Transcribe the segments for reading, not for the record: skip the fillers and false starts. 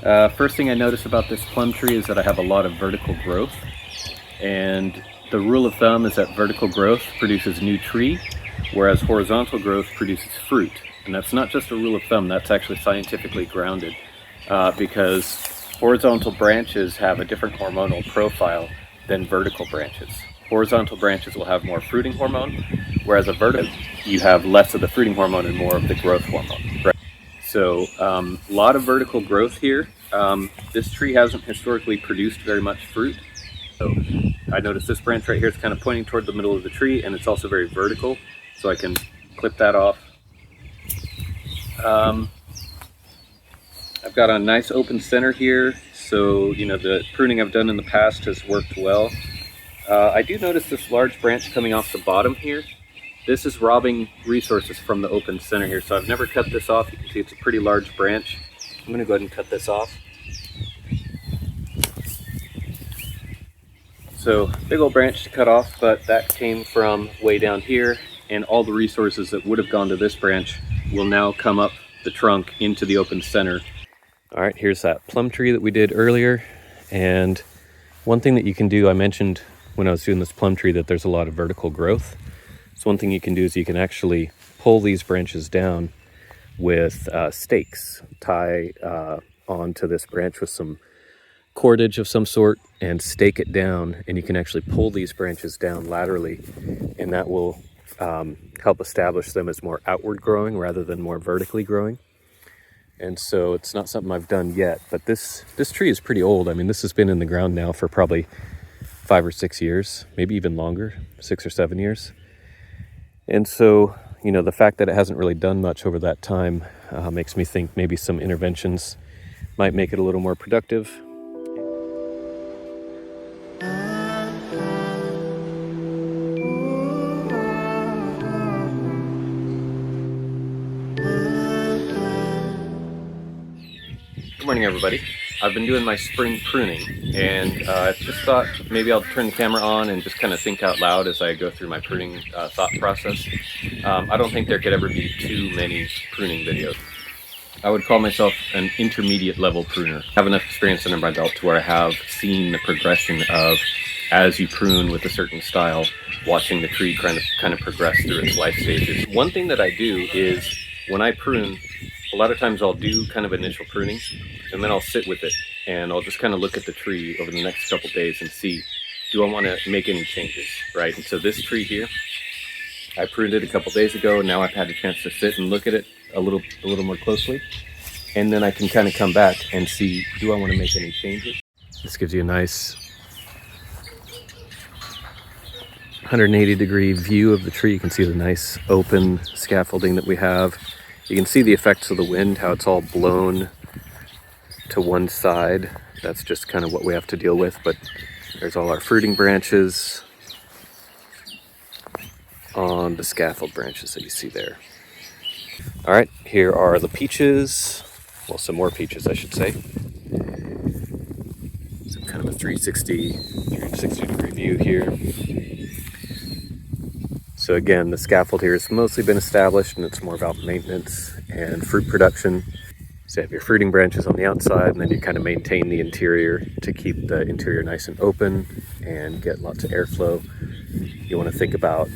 First thing I notice about this plum tree is that I have a lot of vertical growth, and the rule of thumb is that vertical growth produces new tree, whereas horizontal growth produces fruit. And that's not just a rule of thumb, that's actually scientifically grounded, because horizontal branches have a different hormonal profile than vertical branches. Horizontal branches will have more fruiting hormone, whereas a vertical, you have less of the fruiting hormone and more of the growth hormone. Right? So a lot of vertical growth here. This tree hasn't historically produced very much fruit. So I noticed this branch right here is kind of pointing toward the middle of the tree, and it's also very vertical, so I can clip that off. I've got a nice open center here, so you know the pruning I've done in the past has worked well. I do notice this large branch coming off the bottom here. This is robbing resources from the open center here, so I've never cut this off. You can see it's a pretty large branch. I'm going to go ahead and cut this off. So big old branch to cut off, but that came from way down here, and all the resources that would have gone to this branch will now come up the trunk into the open center. All right, here's that plum tree that we did earlier. And one thing that you can do, I mentioned when I was doing this plum tree that there's a lot of vertical growth. So one thing you can do is you can actually pull these branches down with stakes, tie onto this branch with some cordage of some sort and stake it down, and you can actually pull these branches down laterally, and that will help establish them as more outward growing rather than more vertically growing. And so it's not something I've done yet, but this tree is pretty old. I mean, this has been in the ground now for probably 5 or 6 years, maybe even longer, 6 or 7 years. And so, you know, the fact that it hasn't really done much over that time makes me think maybe some interventions might make it a little more productive. Good morning, everybody. I've been doing my spring pruning, and I just thought maybe I'll turn the camera on and just kind of think out loud as I go through my pruning thought process. I don't think there could ever be too many pruning videos. I would call myself an intermediate level pruner. I have enough experience under my belt to where I have seen the progression of, as you prune with a certain style, watching the tree kind of progress through its life stages. One thing that I do is when I prune, a lot of times I'll do kind of initial pruning, and then I'll sit with it and I'll just kind of look at the tree over the next couple days and see, do I want to make any changes, right? And so this tree here, I pruned it a couple days ago, and now I've had a chance to sit and look at it a little more closely, and then I can kind of come back and see, do I want to make any changes? This gives you a nice 180-degree view of the tree. You can see the nice open scaffolding that we have. You can see the effects of the wind, how it's all blown to one side. That's just kind of what we have to deal with, but there's all our fruiting branches on the scaffold branches that you see there. All right, here are the peaches. Well, some more peaches, I should say. Some kind of a 360 degree view here. So again, the scaffold here has mostly been established, and it's more about maintenance and fruit production. So you have your fruiting branches on the outside, and then you kind of maintain the interior to keep the interior nice and open and get lots of airflow. You want to think about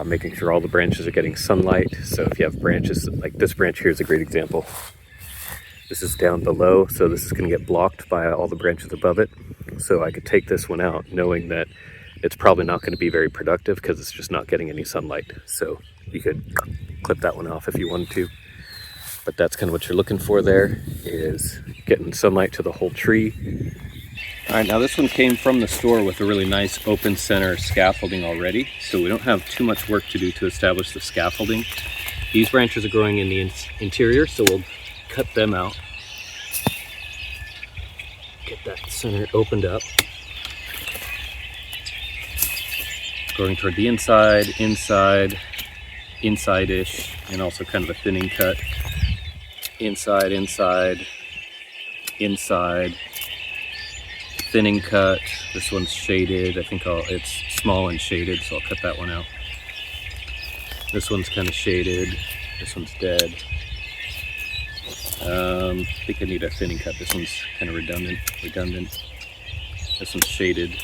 making sure all the branches are getting sunlight. So if you have branches, like this branch here is a great example. This is down below, so this is going to get blocked by all the branches above it. So I could take this one out knowing that it's probably not going to be very productive because it's just not getting any sunlight. So you could clip that one off if you wanted to. But that's kind of what you're looking for there, is getting sunlight to the whole tree. All right, now this one came from the store with a really nice open center scaffolding already. So we don't have too much work to do to establish the scaffolding. These branches are growing in the interior, so we'll cut them out. Get that center opened up. Going toward the inside, inside-ish, and also kind of a thinning cut. Inside, thinning cut. This one's shaded. I think it's small and shaded, so I'll cut that one out. This one's kind of shaded. This one's dead. I think I need a thinning cut. This one's kind of redundant. This one's shaded,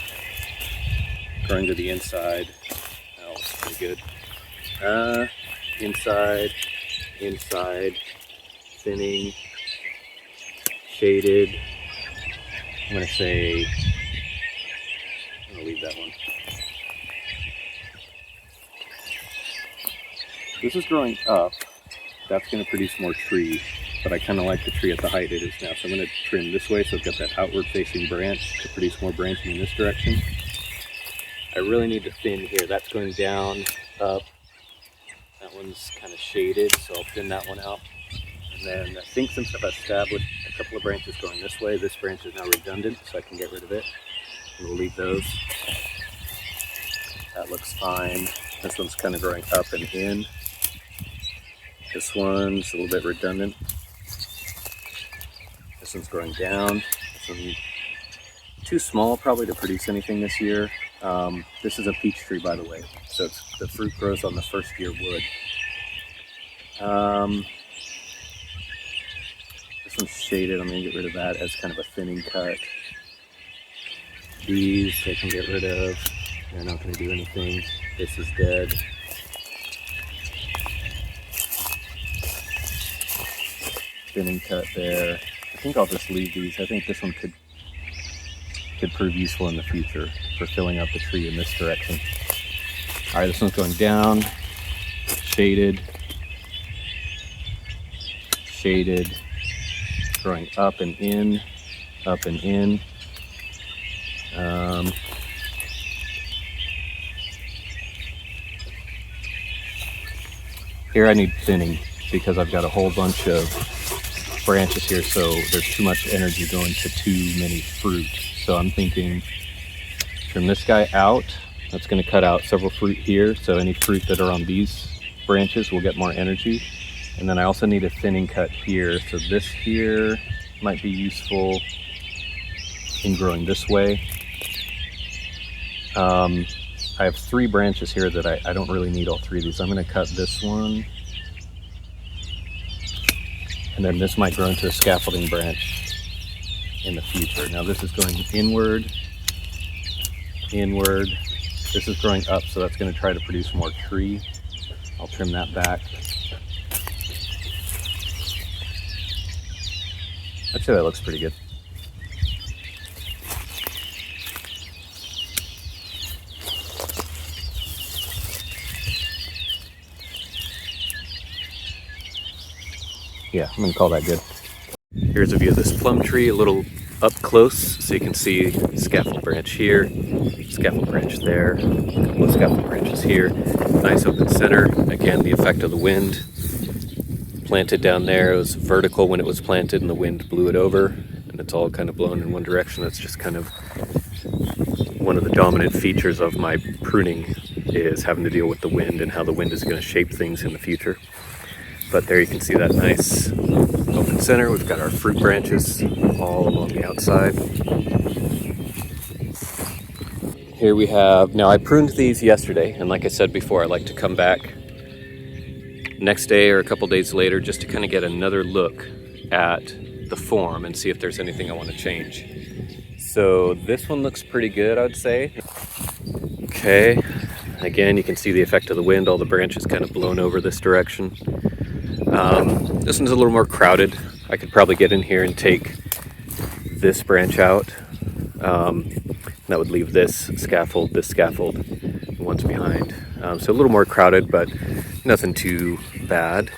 growing to the inside. Oh, pretty good. Inside, thinning, shaded. I'm gonna leave that one. This is growing up. That's gonna produce more tree, but I kind of like the tree at the height it is now. So I'm gonna trim this way so I've got that outward facing branch to produce more branching in this direction. I really need to thin here. That's going down, up. That one's kind of shaded, so I'll thin that one out. And then I think since I've established a couple of branches going this way, this branch is now redundant, so I can get rid of it. And we'll leave those. That looks fine. This one's kind of growing up and in. This one's a little bit redundant. This one's growing down. This one's too small probably to produce anything this year. This is a peach tree, by the way, so the fruit grows on the first year wood. This one's shaded. I'm going to get rid of that as kind of a thinning cut. These I can get rid of. They're not going to do anything. This is dead. Thinning cut there. I think I'll just leave these. I think this one could prove useful in the future for filling out the tree in this direction. All right, this one's going down, shaded, growing up and in. Here I need thinning because I've got a whole bunch of branches here, so there's too much energy going to too many fruit. So I'm thinking trim this guy out. That's going to cut out several fruit here, so any fruit that are on these branches will get more energy. And then I also need a thinning cut here, so this here might be useful in growing this way. I have 3 branches here that I don't really need all 3 of these. I'm going to cut this one, and then this might grow into a scaffolding branch in the future. Now this is going inward. This is growing up, so that's going to try to produce more tree. I'll trim that back. I'd say that looks pretty good. Yeah, I'm going to call that good. Here's a view of this plum tree, a little up close, so you can see scaffold branch here, scaffold branch there, a couple of scaffold branches here. Nice open center. Again, the effect of the wind. Planted down there, it was vertical when it was planted and the wind blew it over, and it's all kind of blown in one direction. That's just kind of one of the dominant features of my pruning, is having to deal with the wind and how the wind is going to shape things in the future. But there you can see that nice open center. We've got our fruit branches all along the outside. Here we have, now I pruned these yesterday, and like I said before, I like to come back next day or a couple days later just to kind of get another look at the form and see if there's anything I want to change. So this one looks pretty good, I'd say. Okay, again, you can see the effect of the wind, all the branches kind of blown over this direction. This one's a little more crowded. I could probably get in here and take this branch out. That would leave this scaffold, the ones behind. So a little more crowded, but nothing too bad.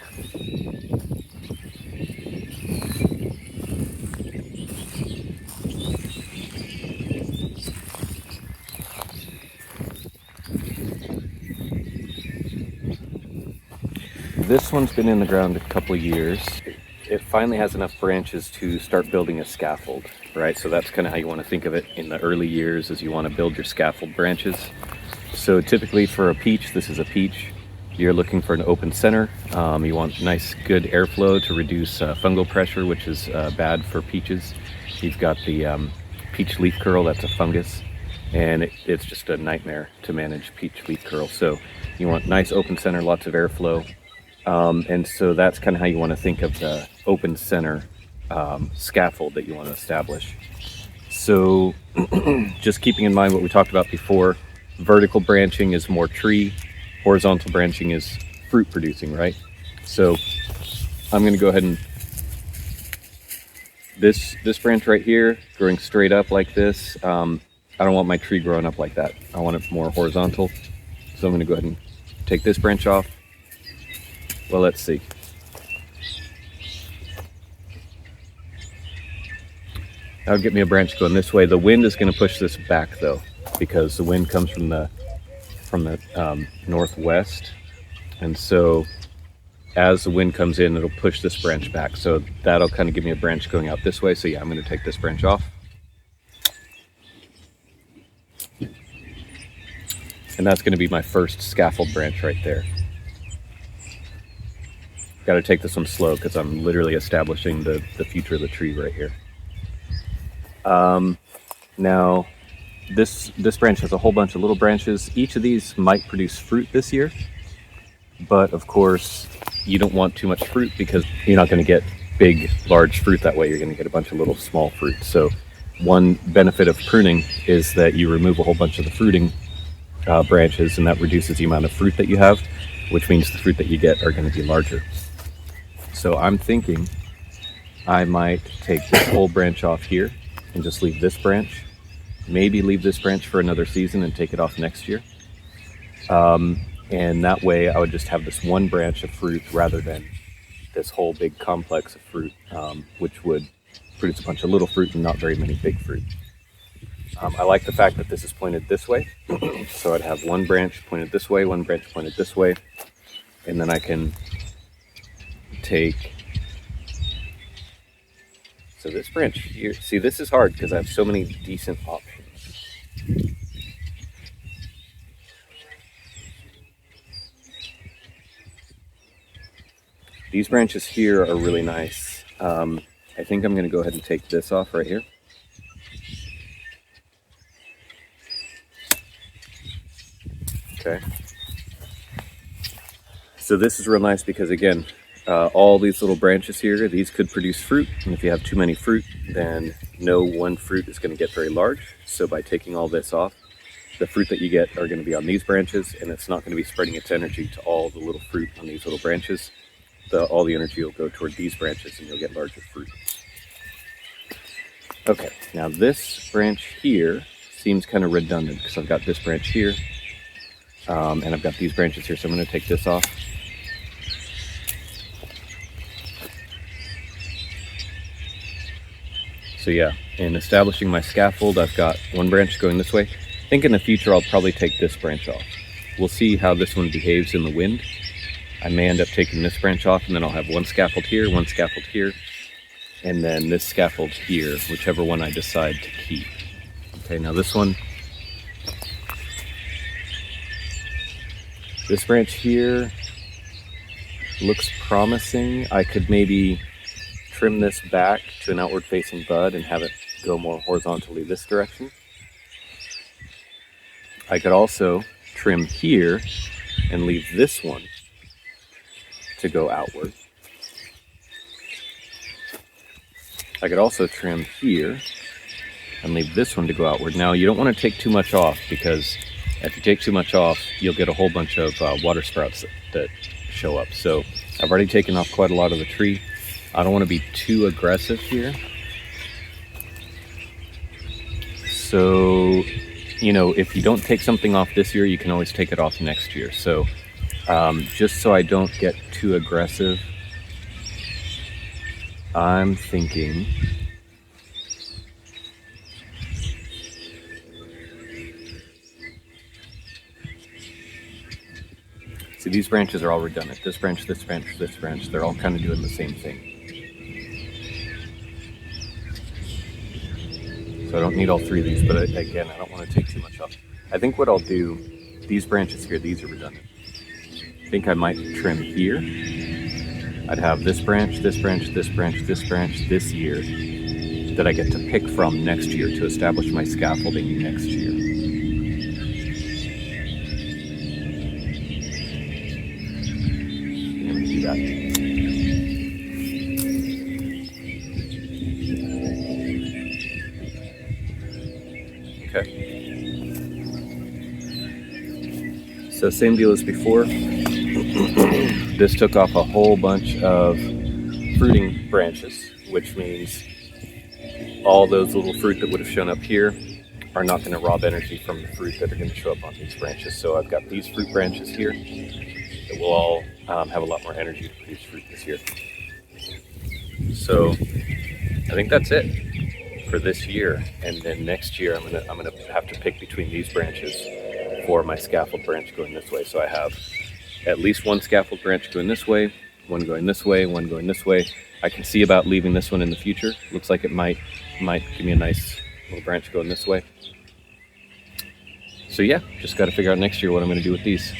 This one's been in the ground a couple of years. It finally has enough branches to start building a scaffold, right? So that's kind of how you want to think of it in the early years, is you want to build your scaffold branches. So typically for a peach, this is a peach, you're looking for an open center. You want nice, good airflow to reduce fungal pressure, which is bad for peaches. You've got the peach leaf curl, that's a fungus, and it's just a nightmare to manage peach leaf curl. So you want nice open center, lots of airflow. And so that's kind of how you want to think of the open center scaffold that you want to establish. So just keeping in mind what we talked about before, vertical branching is more tree, horizontal branching is fruit producing, right? So I'm going to go ahead and this branch right here growing straight up like this. I don't want my tree growing up like that. I want it more horizontal. So I'm going to go ahead and take this branch off. Well, let's see. That'll get me a branch going this way. The wind is going to push this back though, because the wind comes from the northwest, and so as the wind comes in, it'll push this branch back. So that'll kind of give me a branch going out this way. So yeah, I'm going to take this branch off. And that's going to be my first scaffold branch right there. Got to take this one slow because I'm literally establishing the future of the tree right here. Now, this branch has a whole bunch of little branches. Each of these might produce fruit this year, but of course, you don't want too much fruit because you're not going to get big, large fruit that way. You're going to get a bunch of little small fruit. So one benefit of pruning is that you remove a whole bunch of the fruiting branches, and that reduces the amount of fruit that you have, which means the fruit that you get are going to be larger. So I'm thinking I might take this whole branch off here and just leave this branch, maybe leave this branch for another season and take it off next year. And that way I would just have this one branch of fruit rather than this whole big complex of fruit, which would produce a bunch of little fruit and not very many big fruit. I like the fact that this is pointed this way. So I'd have one branch pointed this way, one branch pointed this way, and then I can take, so this branch here, see, this is hard because I have so many decent options. These branches here are really nice. I think I'm going to go ahead and take this off right here. Okay. So this is real nice because, again, all these little branches here, these could produce fruit. And if you have too many fruit, then no one fruit is going to get very large. So by taking all this off, the fruit that you get are going to be on these branches, and it's not going to be spreading its energy to all the little fruit on these little branches. All the energy will go toward these branches and you'll get larger fruit. Okay, now this branch here seems kind of redundant because I've got this branch here and I've got these branches here, so I'm going to take this off. So yeah, in establishing my scaffold, I've got one branch going this way. I think in the future I'll probably take this branch off. We'll see how this one behaves in the wind. I may end up taking this branch off, and then I'll have one scaffold here, and then this scaffold here, whichever one I decide to keep. Okay, now this one, this branch here looks promising. I could maybe trim this back to an outward facing bud and have it go more horizontally this direction. I could also trim here and leave this one to go outward. I could also trim here and leave this one to go outward. Now you don't want to take too much off, because if you take too much off, you'll get a whole bunch of water sprouts that show up. So I've already taken off quite a lot of the tree. I don't want to be too aggressive here. So, you know, if you don't take something off this year, you can always take it off next year. So just so I don't get too aggressive, I'm thinking see, these branches are all redundant. This branch, this branch, this branch, they're all kind of doing the same thing. So I don't need all three of these, but again, I don't want to take too much off. I think what I'll do, these branches here, these are redundant. I think I might trim here. I'd have this branch, this branch, this branch, this branch this year that I get to pick from next year to establish my scaffolding next year. I'm going to do Okay. So same deal as before. This took off a whole bunch of fruiting branches, which means all those little fruit that would have shown up here are not going to rob energy from the fruit that are going to show up on these branches. So I've got these fruit branches here that will all have a lot more energy to produce fruit this year. So I think that's it for this year. And then next year I'm gonna have to pick between these branches for my scaffold branch going this way. So I have at least one scaffold branch going this way, one going this way, one going this way. I can see about leaving this one in the future. Looks like it might give me a nice little branch going this way. So yeah, just got to figure out next year what I'm going to do with these.